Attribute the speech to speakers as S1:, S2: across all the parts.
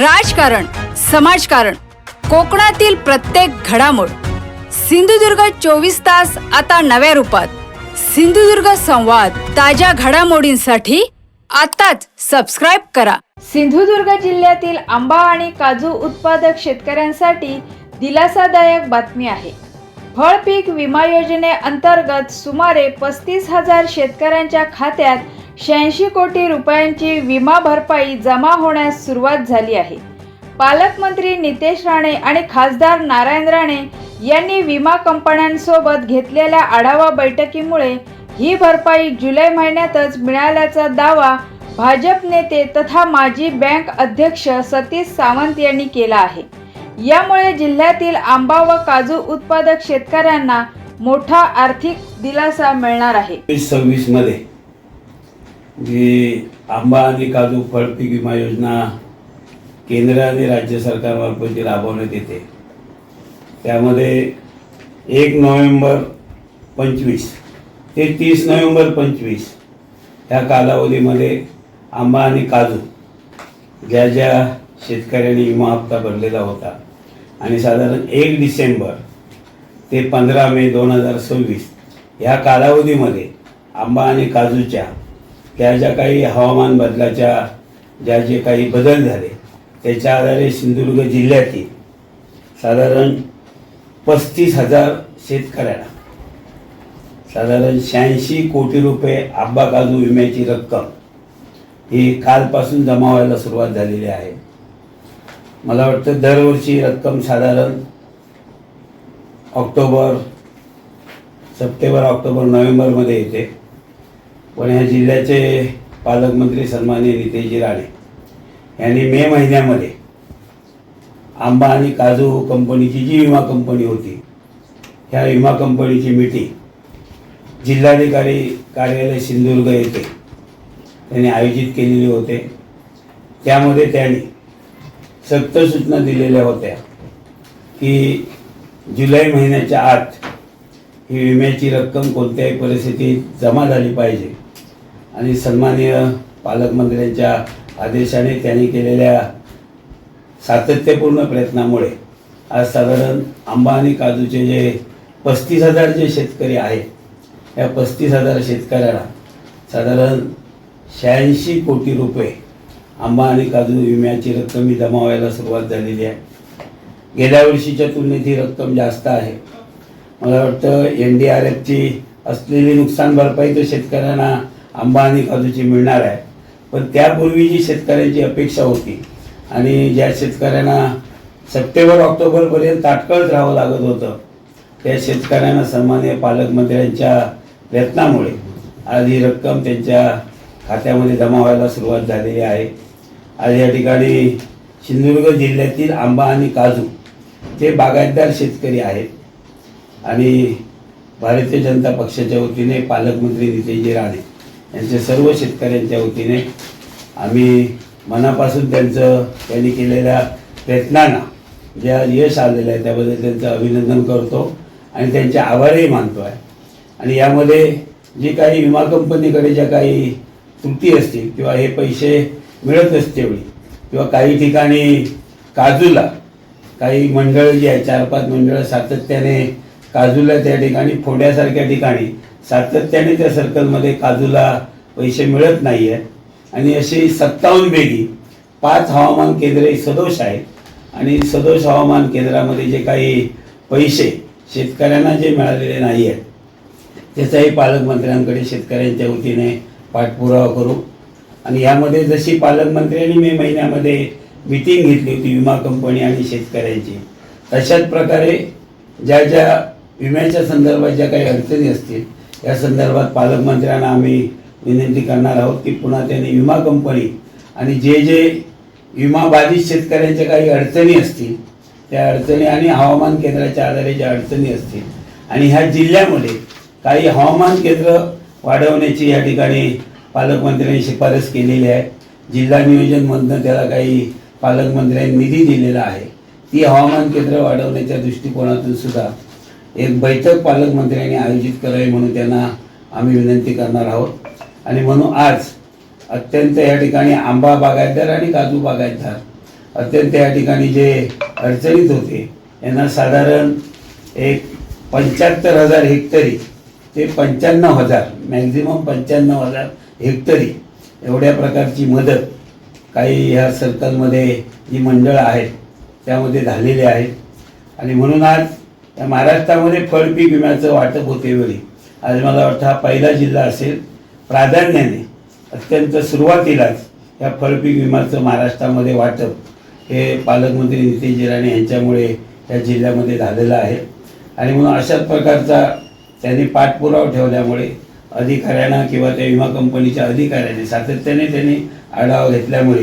S1: राजकारण, समाजकारण, कोकणातील प्रत्येक घडामोड. सिंधुदुर्ग 24 तास आता नव्या रूपात. सिंधुदुर्ग संवाद, ताज्या घडामोडींसाठी आताच सबस्क्राइब करा. सिंधुदुर्ग जिल्ह्यातील आंबा आणि काजू उत्पादक शेतकऱ्यांसाठी दिलासादायक बातमी आहे. फळ पीक विमा योजनेअंतर्गत सुमारे 35,000 शेतकऱ्यांच्या खात्यात 86 कोटी रुपयांची विमा भरपाई जमा होण्यास सुरुवात झाली आहे. पालकमंत्री नितेश राणे आणि खासदार नारायण राणे यांनी विमा कंपन्यांसोबत घेतलेल्या आढावा बैठकीमुळे ही भरपाई जुलै महिन्यातच मिळाल्याचा दावा भाजप नेते तथा माजी बँक अध्यक्ष सतीश सावंत यांनी केला आहे. यामुळे जिल्ह्यातील आंबा व काजू उत्पादक शेतकऱ्यांना मोठा आर्थिक दिलासा मिळणार आहे.
S2: 2026 मध्ये जी आंबा आणि काजू फळ पीक विमा योजना केंद्र आणि राज्य सरकारमार्फत जी राबवण्यात येते, त्यामध्ये 1 नोव्हेंबर 25 ते 30 नोव्हेंबर 25 ह्या कालावधीमध्ये आंबा आणि काजू ज्या ज्या शेतकऱ्यांनी विमा हप्ता भरलेला होता आणि साधारण 1 डिसेंबर ते 15 मे 2026 ह्या कालावधीमध्ये आंबा आणि काजूच्या त्या ज्या काही हवामान बदलाच्या जे काही बदल झाले त्याच्या आधारे सिंधुदुर्ग जिल्ह्यातील साधारण 35,000 शेतकऱ्यांना साधारण 86 कोटी रुपये आंबा काजू विम्याची रक्कम ही कालपासून जमा व्हायला सुरुवात झालेली आहे. मला वाटतं दरवर्षी रक्कम साधारण सप्टेंबर, ऑक्टोबर, नोव्हेंबरमध्ये येते. पण ह्या जिल्ह्याचे पालकमंत्री सन्माननीय नितेशजी राणे यांनी मे महिन्यामध्ये आंबा आणि काजू कंपनीची जी विमा कंपनी होती, ह्या विमा कंपनीची मीटिंग जिल्हाधिकारी कार्यालय सिंधुदुर्ग येथे त्यांनी आयोजित केलेली होते. त्यामध्ये त्यांनी सक्त सूचना दिलेल्या होत्या की जुलै महिन्याच्या आत ही विम्याची रक्कम कोणत्याही परिस्थितीत जमा झाली पाहिजे. आणि सन्माननीय पालकमंत्र्यांच्या आदेशाने त्यांनी केलेल्या सातत्यपूर्ण प्रयत्नामुळे आज साधारण आंबा आणि काजूचे जे 35,000 जे शेतकरी आहेत, या 35,000 शेतकऱ्यांना साधारण 86 कोटी रुपये आंबा आणि काजू विम्याची रक्कम ही जमा व्हायला सुरुवात झालेली आहे. गेल्या वर्षीच्या तुलनेत ही रक्कम जास्त आहे. मला वाटतं NDRFची असलेली नुकसान भरपाई तर शेतकऱ्यांना आंबा आणि काजूची मिळणार आहे. पण त्यापूर्वी जी शेतकऱ्यांची अपेक्षा होती आणि ज्या शेतकऱ्यांना सप्टेंबर, ऑक्टोबरपर्यंत ताटकळत राहावं लागत होतं, त्या शेतकऱ्यांना सन्माननीय पालकमंत्र्यांच्या प्रयत्नामुळे आज ही रक्कम त्यांच्या खात्यामध्ये जमा व्हायला सुरुवात झालेली आहे. आज या ठिकाणी सिंधुदुर्ग जिल्ह्यातील आंबा आणि काजू ते बागायतदार शेतकरी आहेत आणि भारतीय जनता पक्षाच्या वतीने पालकमंत्री नितेशजी राणे यांच्या सर्व शेतकऱ्यांच्या वतीने आम्ही मनापासून त्यांनी केलेल्या प्रयत्नांना जे आज यश आलेलं आहे त्याबद्दल त्यांचं अभिनंदन करतो आणि त्यांचे आभारही मानतो आहे. आणि यामध्ये जी काही विमा कंपनीकडे ज्या काही त्रुटी असतील किंवा हे पैसे मिळत असते वेळी किंवा काही ठिकाणी काजूला काही मंडळ जी आहे 4-5 मंडळं सातत्याने काजूला त्या ठिकाणी फोड्यासारख्या ठिकाणी सातत्याने त्या सर्कलमध्ये काजूला पैसे मिळत नाही आहे. आणि अशी 57 पैकी 5 हवामान केंद्रे सदोष आहेत आणि सदोष हवामान केंद्रामध्ये जे काही पैसे शेतकऱ्यांना जे मिळालेले नाही आहेत त्याचाही पालकमंत्र्यांकडे शेतकऱ्यांच्या वतीने पाठपुरावा करू. आणि यामध्ये जशी पालकमंत्र्यांनी मे महिन्यामध्ये मीटिंग घेतली होती विमा कंपनी आणि शेतकऱ्यांची, तशाच प्रकारे ज्या ज्या विम्याच्या संदर्भात ज्या काही अडचणी असतील या संदर्भात पालकमंत्र्यांना आम्ही विनंती करणार आहोत की पुन्हा त्यांनी विमा कंपनी आणि जे विमा बाधित शेतकऱ्यांच्या काही अडचणी असतील त्या अडचणी आणि हवामान केंद्राच्या आधारे ज्या अडचणी असतील आणि ह्या जिल्ह्यामध्ये काही हवामान केंद्र वाढवण्याची या ठिकाणी पालकमंत्र्यांनी शिफारस केलेली आहे. जिल्हा नियोजनमधनं त्याला काही पालकमंत्र्यांनी निधी दिलेला आहे. ती हवामान केंद्र वाढवण्याच्या दृष्टिकोनातून सुद्धा एक बैठक पालकमंत्र्यांनी आयोजित करावी म्हणून त्यांना आम्ही विनंती करणार आहोत. आणि म्हणून आज अत्यंत या ठिकाणी आंबा बागायतदार आणि काजू बागायतदार अत्यंत या ठिकाणी जे अडचणीत होते यांना साधारण एक 75,000 हेक्टरी ते 95,000 मॅक्झिमम 95,000 हेक्टरी एवढ्या प्रकारची मदत काही ह्या सर्कलमध्ये जी मंडळं आहेत त्यामध्ये झालेली आहे. आणि म्हणून आज या महाराष्ट्रामध्ये फळपीक विम्याचं वाटप होते वेळी आज मला वाटतं हा पहिला जिल्हा असेल प्राधान्याने अत्यंत सुरुवातीलाच या फळपीक विम्याचं महाराष्ट्रामध्ये वाटप हे पालकमंत्री नितेश राणे यांच्यामुळे या जिल्ह्यामध्ये झालेलं आहे. आणि म्हणून अशाच प्रकारचा त्यांनी पाठपुरावा ठेवल्यामुळे अधिकाऱ्यांना किंवा त्या विमा कंपनीच्या अधिकाऱ्यांनी सातत्याने त्यांनी आढावा घेतल्यामुळे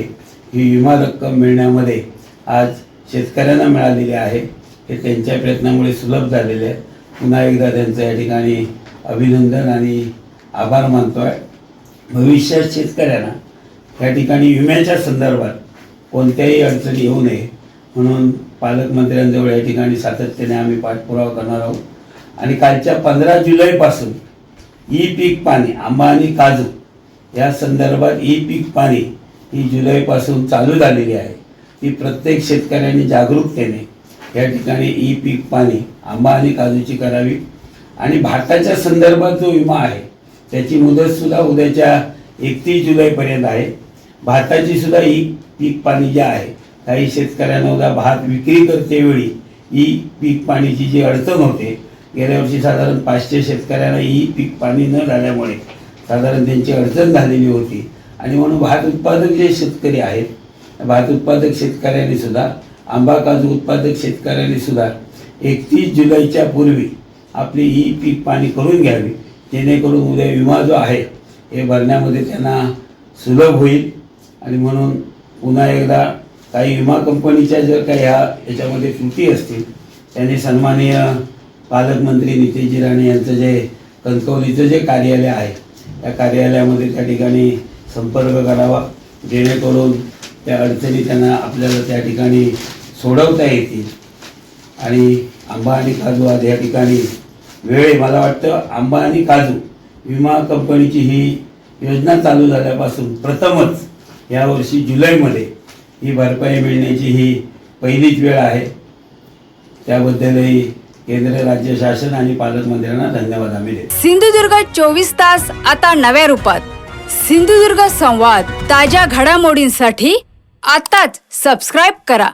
S2: ही विमा रक्कम मिळण्यामध्ये आज शेतकऱ्यांना मिळालेली आहे. हे त्यांच्या प्रयत्नामुळे सुलभ झालेले आहे. पुन्हा एकदा त्यांचं या ठिकाणी अभिनंदन आणि आभार मानतो आहे. भविष्यात शेतकऱ्यांना या ठिकाणी विम्याच्या संदर्भात कोणत्याही अडचणी येऊ नये म्हणून पालकमंत्र्यांजवळ या ठिकाणी सातत्याने आम्ही पाठपुरावा करणार आहोत. आणि कालच्या 15 जुलैपासून ई पीक पाणी आंबा आणि काजू या संदर्भात ई पीक पाणी ही जुलैपासून चालू झालेली आहे. ती प्रत्येक शेतकऱ्यांनी जागरूकतेने या ठिकाणी ई पीक पाणी आंबा आणि काजूची करावी. आणि भाताच्या संदर्भात जो विमा आहे त्याची मुदतसुद्धा उद्याच्या 31 जुलैपर्यंत आहे. भाताची सुद्धा ई पीक पाणी जे आहे काही शेतकऱ्यांना उद्या भात विक्री करतेवेळी ई पीक पाणीची जी अडचण होते गेल्या वर्षी साधारण 500 शेतकऱ्यांना ई पीक पाणी न झाल्यामुळे साधारण त्यांची अडचण झालेली होती. आणि म्हणून भात उत्पादक जे शेतकरी आहेत भात उत्पादक शेतकऱ्यांनी सुद्धा आंबा काजू उत्पादक शेतकऱ्यांनी सुद्धा 31 जुलैच्या पूर्वी आपली ई पीक पाणी करून घ्यावी जेणेकरून उद्या विमा जो आहे हे भरण्यामध्ये त्यांना सुलभ होईल. आणि म्हणून पुन्हा एकदा काही विमा कंपनीच्या जर काही याच्यामध्ये त्रुटी असतील त्यांनी सन्माननीय पालकमंत्री नितेश राणे यांचं जे कणकवलीचं जे कार्यालय आहे त्या कार्यालयामध्ये त्या ठिकाणी संपर्क करावा जेणेकरून त्या अडचणी त्यांना आपल्याला त्या ठिकाणी सोडवता येतील. आणि आंबा आणि काजू आज या ठिकाणी मला वाटतं आंबा आणि काजू विमा कंपनीची ही योजना चालू झाल्यापासून प्रथमच यावर्षी जुलैमध्ये ही भरपाई मिळण्याची ही पहिलीच वेळ आहे. त्याबद्दलही केंद्र राज्य शासन आणि पालकमंत्र्यांना धन्यवाद आम्ही देतो.
S1: सिंधुदुर्ग 24 तास आता नव्या रूपात. सिंधुदुर्ग संवाद ताज्या घडामोडींसाठी आताच सबस्क्राईब करा.